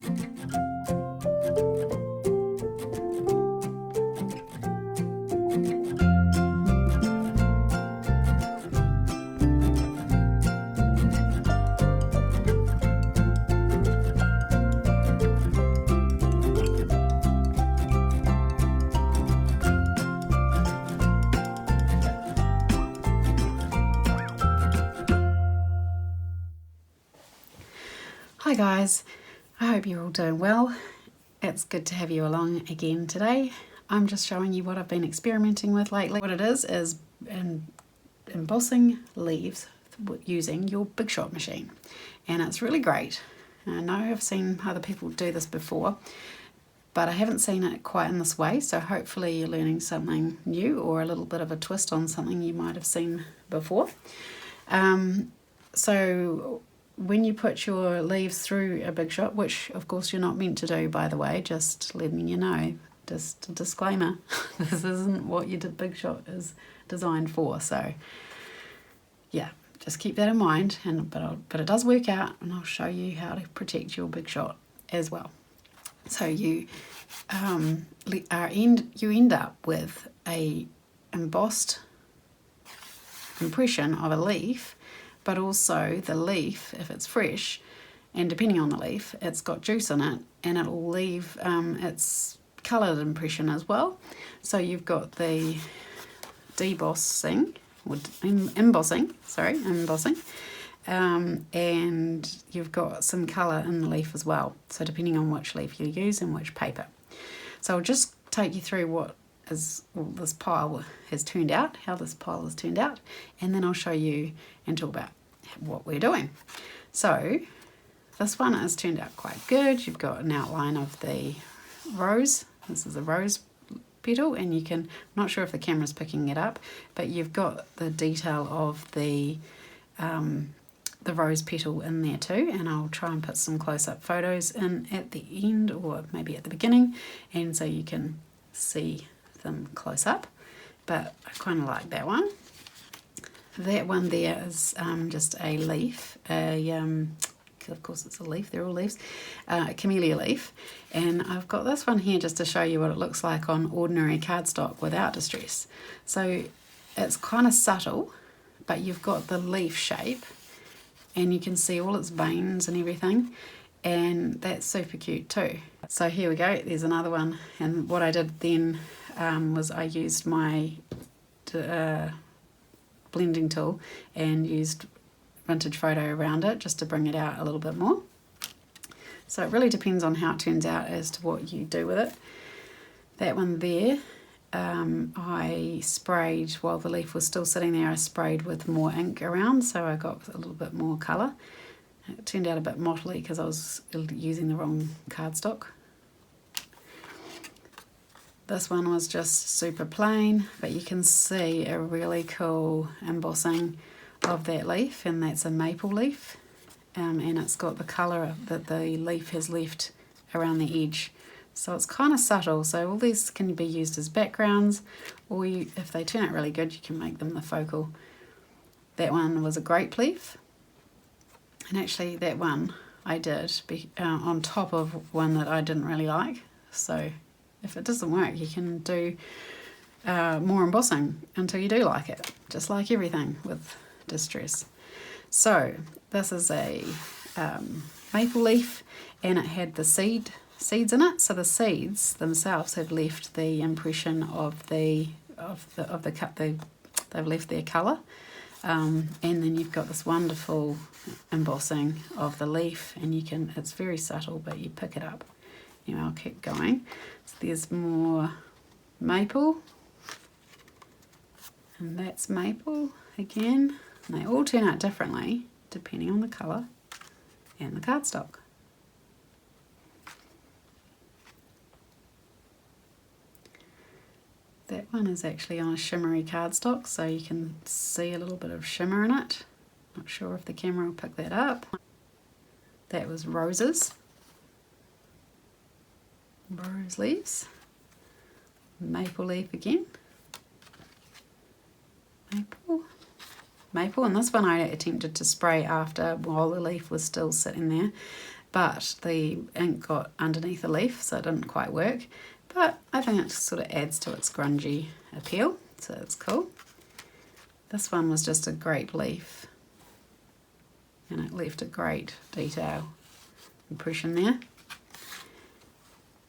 Hi guys, I hope you're all doing well. It's good to have you along again today. I'm just showing you what I've been experimenting with lately. What it is embossing leaves using your Big Shot machine, and it's really great. I know I've seen other people do this before, but I haven't seen it quite in this way, so hopefully you're learning something new or a little bit of a twist on something you might have seen before. So when you put your leaves through a Big Shot, which of course you're not meant to do, by the way, just letting you know, just a disclaimer, this isn't what your Big Shot is designed for, so yeah, just keep that in mind. But it does work out, and I'll show you how to protect your Big Shot as well. So you end up with a embossed impression of a leaf, but also the leaf, if it's fresh, and depending on the leaf, it's got juice in it, and it'll leave its coloured impression as well. So you've got the embossing, and you've got some colour in the leaf as well, so depending on which leaf you use and which paper. So I'll just take you through this pile has turned out, how this pile has turned out, and then I'll show you and talk about what we're doing. So this one has turned out quite good. You've got an outline of the rose. This is a rose petal, and you can, I'm not sure if the camera's picking it up, but you've got the detail of the rose petal in there too, and I'll try and put some close-up photos in at the end or maybe at the beginning, and so you can see them close up, but I kind of like that one. That one there is just a leaf, of course it's a leaf, they're all leaves, a camellia leaf, and I've got this one here just to show you what it looks like on ordinary cardstock without distress. So it's kind of subtle, but you've got the leaf shape, and you can see all its veins and everything, and that's super cute too. So here we go, there's another one, and what I did then was I used my blending tool and used vintage photo around it just to bring it out a little bit more. So it really depends on how it turns out as to what you do with it. That one there, I sprayed, while the leaf was still sitting there, I sprayed with more ink around, so I got a little bit more colour. It turned out a bit mottly because I was using the wrong cardstock. This one was just super plain, but you can see a really cool embossing of that leaf, and that's a maple leaf, and it's got the colour that the leaf has left around the edge. So it's kind of subtle, so all these can be used as backgrounds, or if they turn out really good, you can make them the focal. That one was a grape leaf, and actually that one I did on top of one that I didn't really like, so if it doesn't work, you can do more embossing until you do like it, just like everything with distress. So this is a maple leaf, and it had the seeds in it, so the seeds themselves have left the impression of the cut. They've left their colour, and then you've got this wonderful embossing of the leaf, and you can, it's very subtle, but you pick it up. Anyway, I'll keep going. So there's more maple, and that's maple again, and they all turn out differently depending on the colour and the cardstock. That one is actually on a shimmery cardstock, so you can see a little bit of shimmer in it. Not sure if the camera will pick that up. That was roses. Rose leaves. Maple leaf again. Maple, and this one I attempted to spray after while the leaf was still sitting there. but the ink got underneath the leaf, so it didn't quite work. But I think it sort of adds to its grungy appeal, so it's cool. This one was just a grape leaf, and it left a great detail impression there.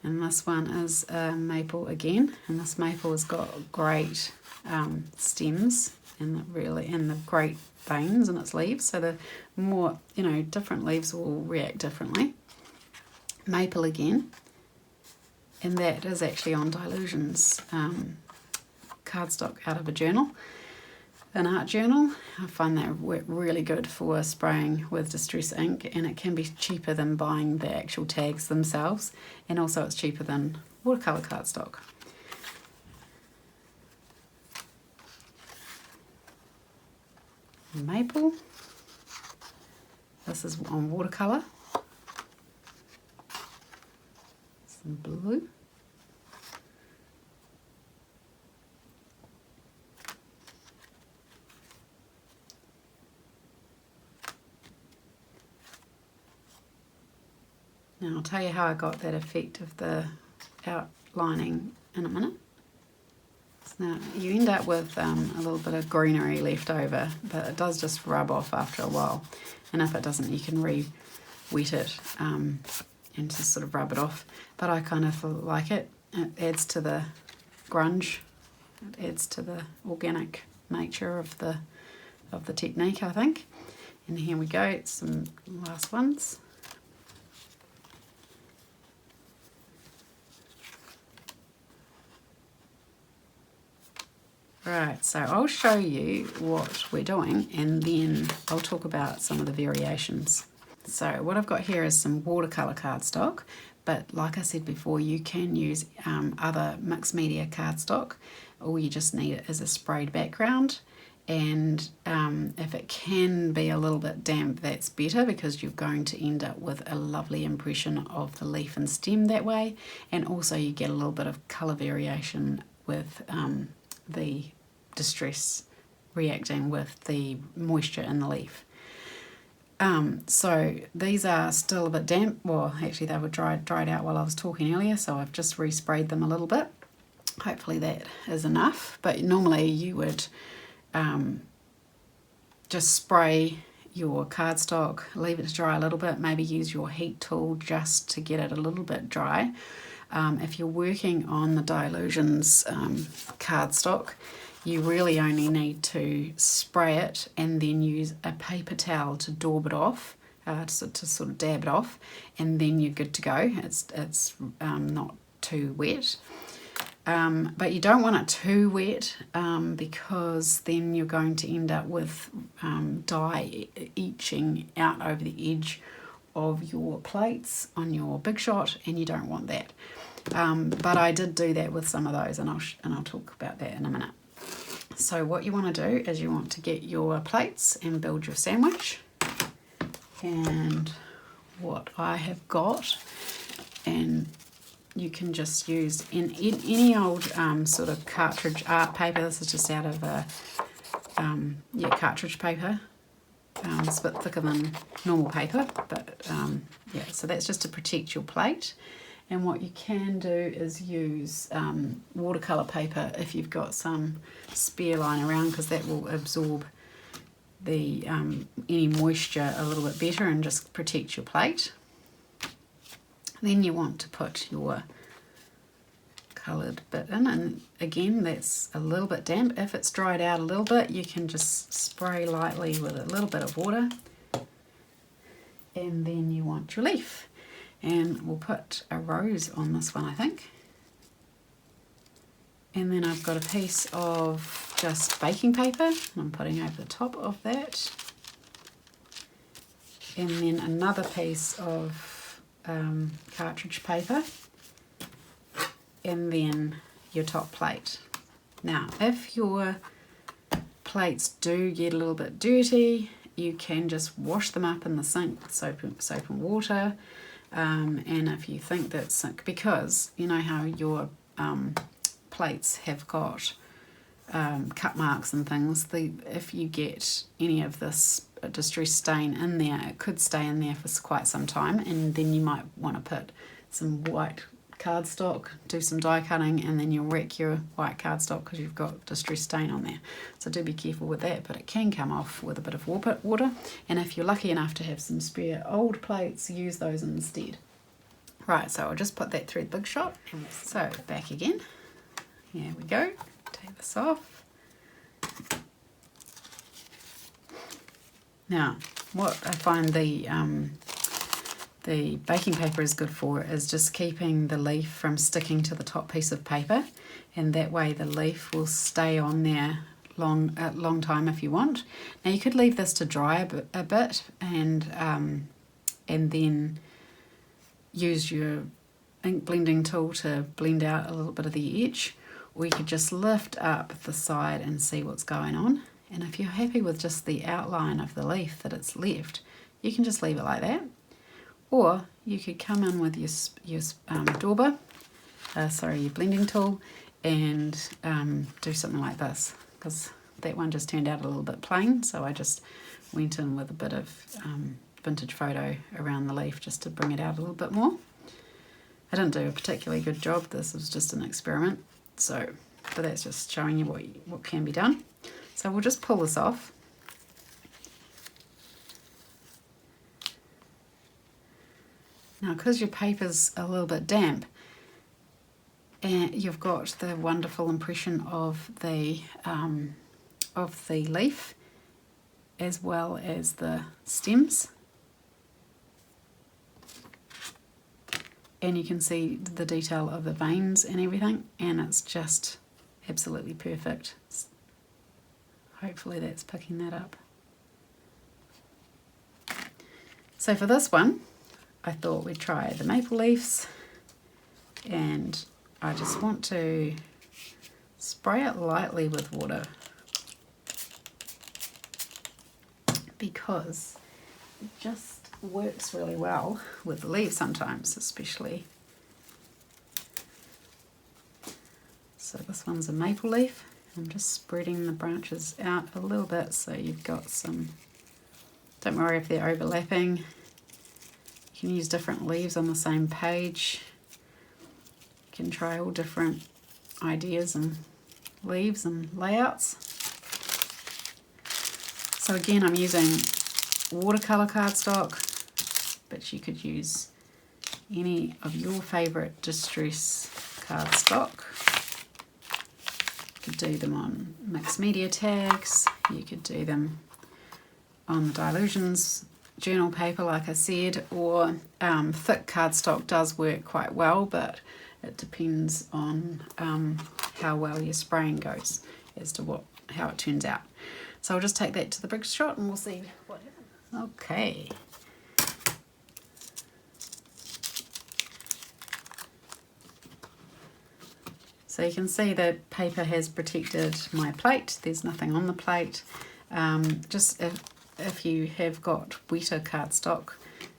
And this one is maple again, and this maple has got great stems and the great veins in its leaves, so the more, different leaves will react differently. Maple again, and that is actually on Dilutions cardstock out of a journal, an art journal. I find that work really good for spraying with distress ink, and it can be cheaper than buying the actual tags themselves, and also it's cheaper than watercolour cardstock. Maple, this is on watercolour, some blue, now I'll tell you how I got that effect of the outlining in a minute. Now you end up with a little bit of greenery left over, but it does just rub off after a while, and if it doesn't you can re-wet it and just sort of rub it off. But I kind of like it. It adds to the grunge, it adds to the organic nature of the technique, I think. And here we go, some last ones. Right, so I'll show you what we're doing, and then I'll talk about some of the variations. So what I've got here is some watercolour cardstock, but like I said before, you can use other mixed media cardstock. All you just need it is a sprayed background, and if it can be a little bit damp, that's better, because you're going to end up with a lovely impression of the leaf and stem that way, and also you get a little bit of colour variation with the distress reacting with the moisture in the leaf. So these are still a bit damp. Well, actually they were dried out while I was talking earlier, so I've just resprayed them a little bit. Hopefully that is enough, but normally you would just spray your cardstock, leave it to dry a little bit, maybe use your heat tool just to get it a little bit dry. If you're working on the Dilutions cardstock, you really only need to spray it and then use a paper towel to daub it off, to sort of dab it off, and then you're good to go. It's not too wet. But you don't want it too wet because then you're going to end up with dye etching out over the edge of your plates on your Big Shot, and you don't want that. But I did do that with some of those, and I'll talk about that in a minute. So what you want to do is you want to get your plates and build your sandwich. And what I have got, and you can just use in any old sort of cartridge art paper. This is just out of a cartridge paper. It's a bit thicker than normal paper, but yeah, so that's just to protect your plate. And what you can do is use watercolour paper if you've got some spare lying around, because that will absorb the any moisture a little bit better and just protect your plate. Then you want to put your coloured bit in, and again that's a little bit damp. If it's dried out a little bit, you can just spray lightly with a little bit of water, and then you want your leaf. And we'll put a rose on this one, I think. And then I've got a piece of just baking paper, and I'm putting over the top of that. And then another piece of cartridge paper, and then your top plate. Now, if your plates do get a little bit dirty, you can just wash them up in the sink with soap and water. And if you think that's, because you know how your plates have got cut marks and things, if you get any of this a distress stain in there, it could stay in there for quite some time, and then you might want to put some white cardstock, do some die cutting, and then you'll wreck your white cardstock because you've got distress stain on there. So do be careful with that, but it can come off with a bit of water, and if you're lucky enough to have some spare old plates, use those instead. Right, so I'll just put that through the Big Shot. So back again, here we go, take this off. Now, what I find the baking paper is good for is just keeping the leaf from sticking to the top piece of paper, and that way the leaf will stay on there a long time if you want. Now you could leave this to dry a bit and then use your ink blending tool to blend out a little bit of the edge, or you could just lift up the side and see what's going on. And if you're happy with just the outline of the leaf that it's left, you can just leave it like that. Or you could come in with your dauber, your blending tool, and do something like this, because that one just turned out a little bit plain, so I just went in with a bit of vintage photo around the leaf just to bring it out a little bit more. I didn't do a particularly good job, this was just an experiment, but that's just showing you what can be done. So we'll just pull this off. Now, because your paper's a little bit damp, and you've got the wonderful impression of the leaf as well as the stems, and you can see the detail of the veins and everything, and it's just absolutely perfect. Hopefully that's picking that up. So for this one, I thought we'd try the maple leaves, and I just want to spray it lightly with water because it just works really well with the leaves sometimes, especially. So this one's a maple leaf. I'm just spreading the branches out a little bit so you've got some, don't worry if they're overlapping. You can use different leaves on the same page. You can try all different ideas and leaves and layouts. So again, I'm using watercolor cardstock, but you could use any of your favorite distress cardstock. You could do them on mixed media tags, you could do them on the Dilutions journal paper like I said, or thick cardstock does work quite well, but it depends on how well your spraying goes as to how it turns out. So I'll just take that to the Big Shot and we'll see what happens. Okay. So you can see the paper has protected my plate. There's nothing on the plate. Just if you have got wetter cardstock,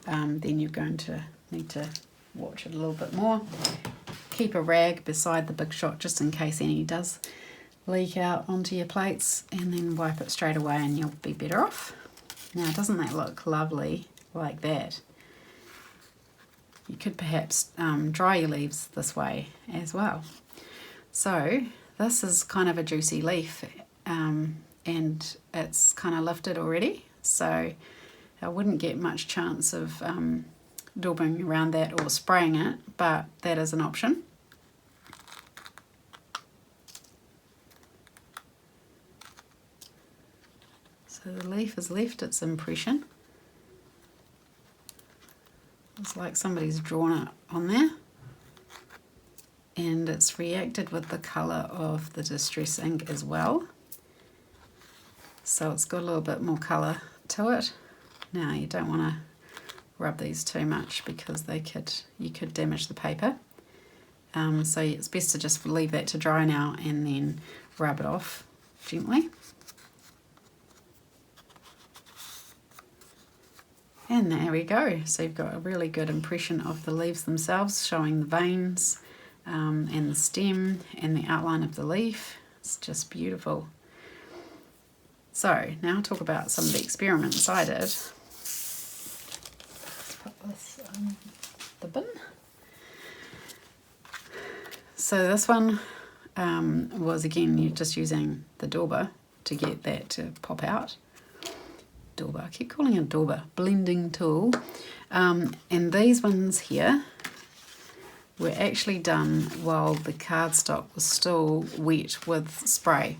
then you're going to need to watch it a little bit more. Keep a rag beside the Big Shot just in case any does leak out onto your plates, and then wipe it straight away and you'll be better off. Now, doesn't that look lovely like that? You could perhaps dry your leaves this way as well. So this is kind of a juicy leaf, and it's kind of lifted already, so I wouldn't get much chance of daubing around that or spraying it, but that is an option. So the leaf has left its impression. It's like somebody's drawn it on there, and it's reacted with the colour of the distress ink as well, so it's got a little bit more colour to it. Now you don't want to rub these too much because you could damage the paper, so it's best to just leave that to dry now and then rub it off gently. And there we go. So you've got a really good impression of the leaves themselves, showing the veins and the stem and the outline of the leaf. It's just beautiful. So now I'll talk about some of the experiments I did. Put this in the bin. So this one was, again, you're just using the dauber to get that to pop out. Dauber, I keep calling it dauber, blending tool. And these ones here were actually done while the cardstock was still wet with spray.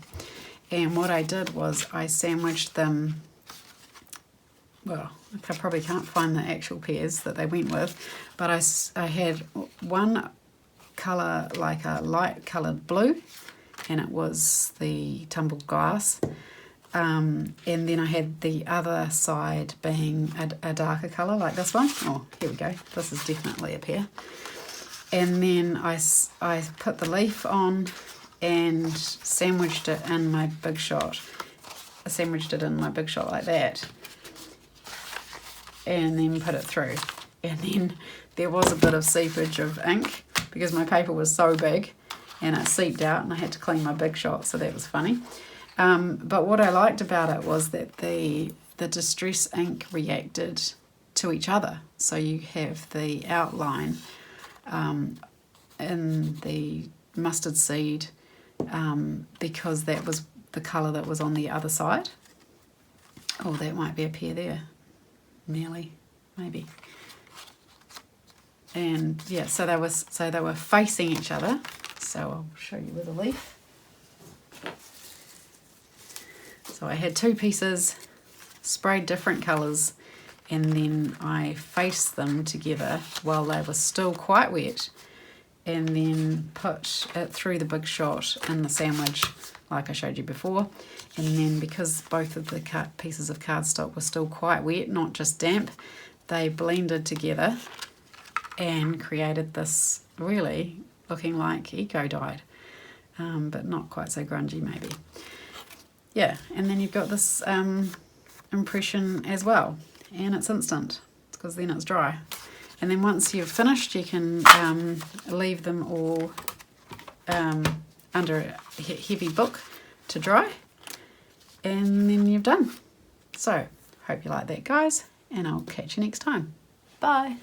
And what I did was I sandwiched them, well, I probably can't find the actual pairs that they went with, but I had one colour like a light coloured blue, and it was the tumbled glass, and then I had the other side being a darker colour like this one. Oh, here we go, this is definitely a pair. And then I put the leaf on and sandwiched it in my Big Shot. I sandwiched it in my Big Shot like that, and then put it through. And then there was a bit of seepage of ink because my paper was so big, and it seeped out, and I had to clean my Big Shot, so that was funny. But what I liked about it was that the distress ink reacted to each other. So you have the outline in the mustard seed because that was the colour that was on the other side. Oh, that might be a pair there, nearly, maybe. And yeah, so they were facing each other. So I'll show you with a leaf. So I had two pieces, sprayed different colours, and then I faced them together while they were still quite wet, and then put it through the Big Shot in the sandwich like I showed you before. And then because both of the pieces of cardstock were still quite wet, not just damp, they blended together and created this really looking like eco-dyed, but not quite so grungy maybe. Yeah, and then you've got this impression as well, and it's instant because then it's dry. And then once you've finished, you can leave them all under a heavy book to dry, and then you've done. So, hope you like that, guys, and I'll catch you next time. Bye.